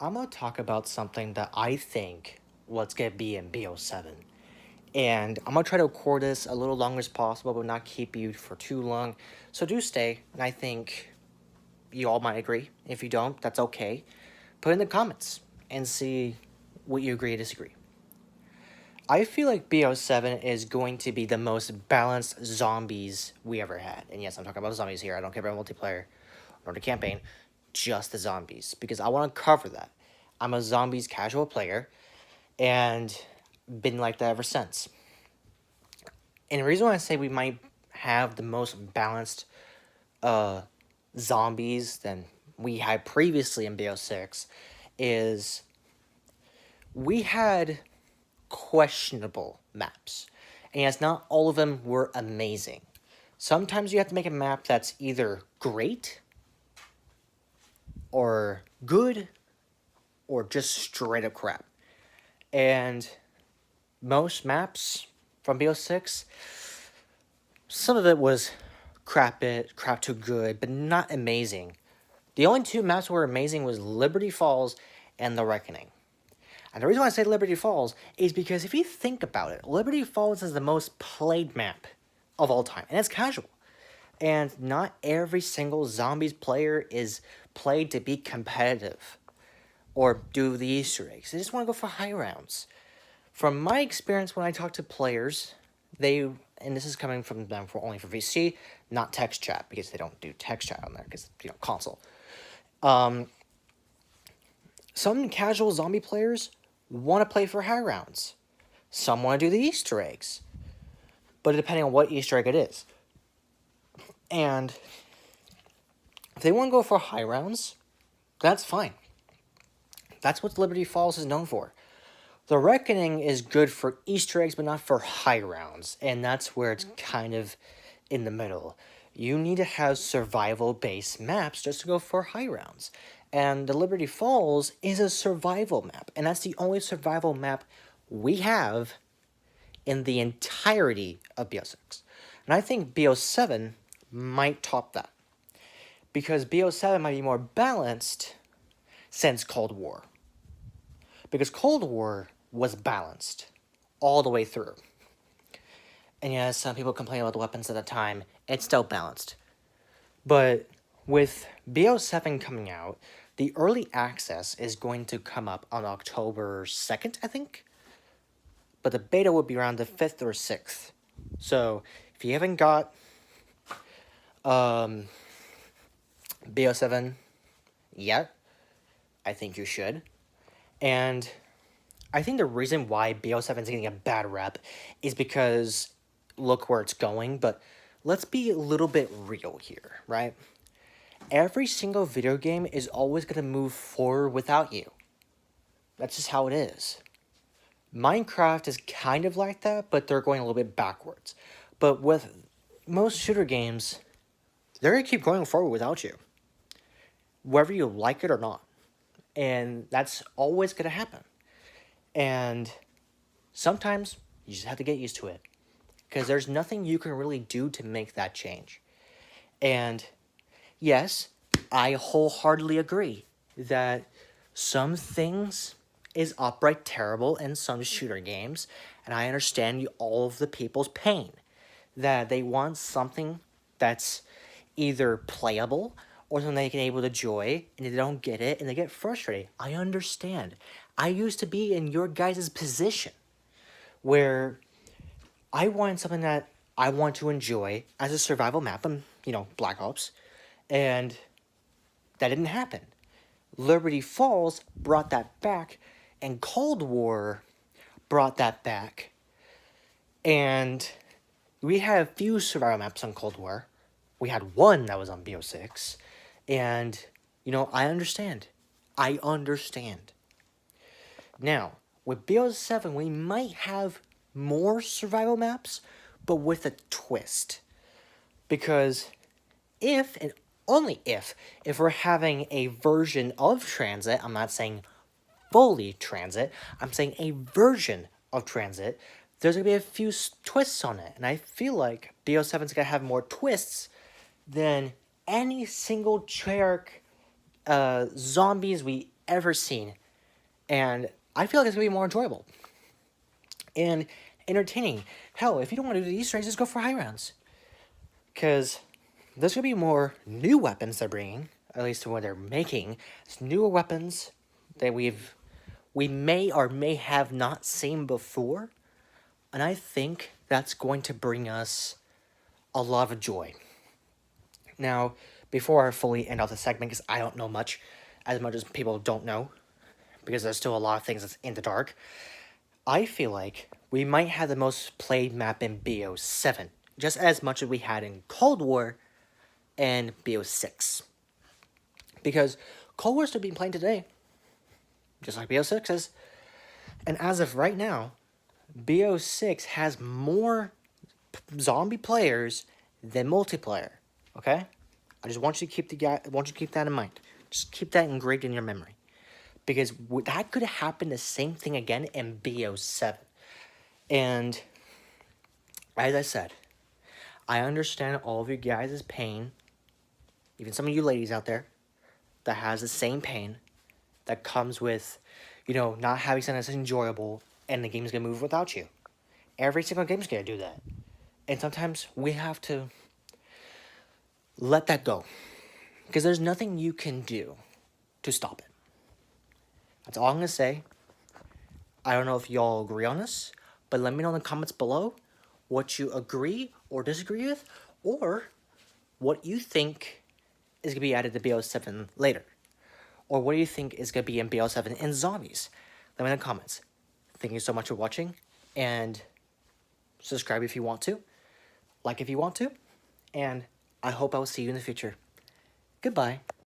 I'm gonna talk about something that I think what's gonna be in BO7. And I'm gonna try to record this a little longer as possible, but not keep you for too long. So do stay, and I think you all might agree. If you don't, that's okay. Put in the comments and see what you agree or disagree. I feel like BO7 is going to be the most balanced zombies we ever had. And yes, I'm talking about zombies here. I don't care about multiplayer or the campaign, just the zombies, because I want to cover that. I'm a zombies casual player and been like that ever since. And the reason why I say we might have the most balanced uh, zombies than we had previously in BO6 is we had questionable maps. And yes, not all of them were amazing. Sometimes you have to make a map that's either great or good or just straight up crap. And most maps from BO6, some of it was crap too good, but not amazing. The only two maps that were amazing was Liberty Falls and The Reckoning. And the reason why I say Liberty Falls is because if you think about it, Liberty Falls is the most played map of all time, and it's casual. And not every single zombies player is played to be competitive or do the Easter eggs. They just want to go for high rounds. From my experience when I talk to players, and this is coming from them for only for VC, not text chat, because they don't do text chat on there, because, console. Some casual zombie players want to play for high rounds. Some want to do the Easter eggs. But depending on what Easter egg it is. And if they want to go for high rounds, that's fine. That's what Liberty Falls is known for. The Reckoning is good for Easter eggs, but not for high rounds. And that's where it's kind of in the middle. You need to have survival-based maps just to go for high rounds. And the Liberty Falls is a survival map. And that's the only survival map we have in the entirety of BO6. And I think BO7 might top that. Because BO7 might be more balanced since Cold War. Because Cold War was balanced all the way through. And yes, some people complain about the weapons at the time. It's still balanced. But with BO7 coming out, the early access is going to come up on October 2nd, I think. But the beta will be around the 5th or 6th. So if you haven't got BO7 yet, I think you should. And I think the reason why BO7 is getting a bad rep is because look where it's going, but let's be a little bit real here, right? Every single video game is always going to move forward without you. That's just how it is. Minecraft is kind of like that, but they're going a little bit backwards. But with most shooter games, they're going to keep going forward without you, whether you like it or not. And that's always going to happen. And sometimes you just have to get used to it, because there's nothing you can really do to make that change. And yes, I wholeheartedly agree that some things is outright terrible in some shooter games, and I understand all of the people's pain, that they want something that's either playable or something they can able to enjoy, and they don't get it, and they get frustrated. I understand. I used to be in your guys' position, where I wanted something that I want to enjoy as a survival map, and, Black Ops, and that didn't happen. Liberty Falls brought that back, and Cold War brought that back. And we had a few survival maps on Cold War. We had one that was on BO6. And, I understand. I understand. Now, with BO7, we might have more survival maps, but with a twist. Because if, and only if we're having a version of Transit, I'm not saying fully Transit, I'm saying a version of Transit, there's going to be a few twists on it. And I feel like BO7 is going to have more twists than any single generic zombies we ever seen. And I feel like it's going to be more enjoyable and entertaining. Hell, if you don't want to do the Easter eggs, just go for high rounds. Because there's going to be more new weapons they're bringing, at least what they're making. It's newer weapons that we may or may have not seen before. And I think that's going to bring us a lot of joy. Now, before I fully end off the segment, because I don't know much as people don't know, because there's still a lot of things that's in the dark, I feel like we might have the most played map in BO7, just as much as we had in Cold War and BO6. Because Cold War's still being played today, just like BO6 is. And as of right now, BO6 has more zombie players than multiplayer. Okay? I just want you to keep that in mind. Just keep that engraved in your memory. Because that could happen the same thing again in BO7. And as I said, I understand all of you guys' pain, even some of you ladies out there, that has the same pain that comes with, not having something that's enjoyable and the game's going to move without you. Every single game's going to do that. And sometimes we have to let that go. Because there's nothing you can do to stop it. That's all I'm going to say. I don't know if y'all agree on this, but let me know in the comments below what you agree or disagree with, or what you think is going to be added to BO7 later. Or what do you think is going to be in BO7 in zombies? Let me know in the comments. Thank you so much for watching, and subscribe if you want to, like if you want to, and I hope I will see you in the future. Goodbye.